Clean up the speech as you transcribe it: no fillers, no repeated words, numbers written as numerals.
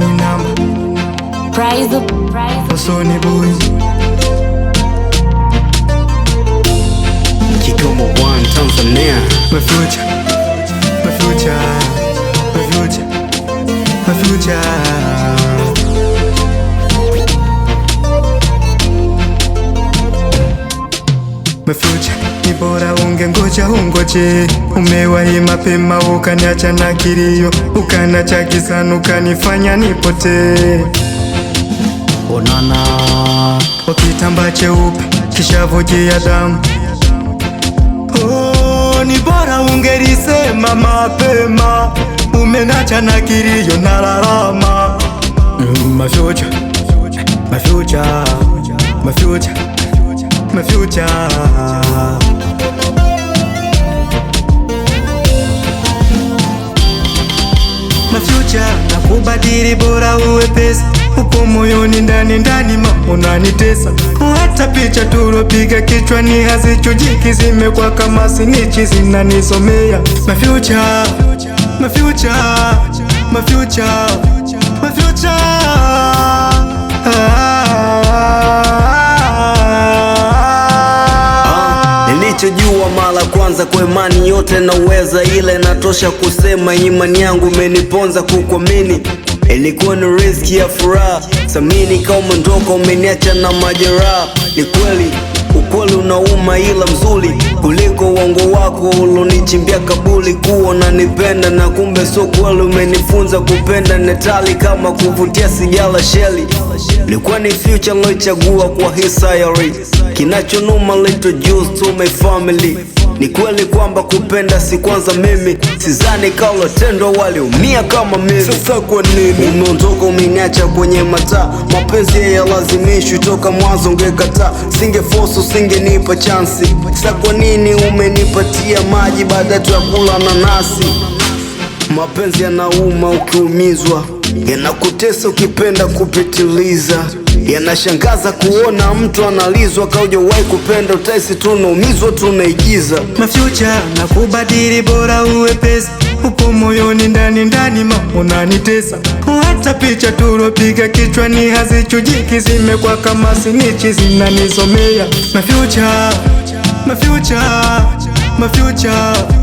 any number. Prize up, Sony boy. Kigoma One Tanzania. My future, my future, my future, my future. My future, ni bora ungengoja ungoje. Umewahi mapema ukaniacha na kilio, ukaniacha gizani ukanifanya nipotee. Onana wakitambaa cheupe kishavujia damu. Oh, ni bora ungelisema mapema, umeniacha na kilio na lalama. My future, my future, my future, my future. My future, nakubadili bora uwe pesa. Upo moyoni ndani ndani unanitesa. Hata picha tulopiga kichwani hazichujiki, zimekuwa kama sinichi zinanisomea. My future, my future, my future, my future. Nilichojua mara kwanza kwa imani yote naweza, ile inatosha kusema imani yangu imeniponza kukuamini. Ilikuwa ni riski ya furaha, samini kama umeondoka umeniacha na majeraha. Ni kweli ukweli unauma, ila mzuri kuliko uongo wako ulonichimbia kabuli. Kuwa unanipenda na kumbe so kweli, umenifunza kupenda netali kama kuvutia sigala sheli. Ilikuwa ni future loichagua kwa hii sayari, kinachonuma little juice to my family. Ni kweli kwamba kupenda si kwanza mimi, sizani kaulo tendo waliumia kama mimi. Sasa kwa nini umeondoka umeniacha kwenye mataa? Mapenzi ya lazimishwi, toka mwanzo ungekataa. Singeforce usingenipa chansi. Sasa kwa nini umenipatia maji baada tu ya kula nanasi? Mapenzi yanauma ukiumizwa, yanakutesa ukipenda kupitiliza. Yanashangaza kuona mtu analizwa kaujawahi kupenda, utaisi tunaumizwa tunaigiza. My future, nakubadili bora uwe pesa. Upo moyoni ndani ndani unanitesa. Hata picha tulopiga kichwani hazichujiki, zimekuwa kama sinichi zinanisomea. My future, my future, my future.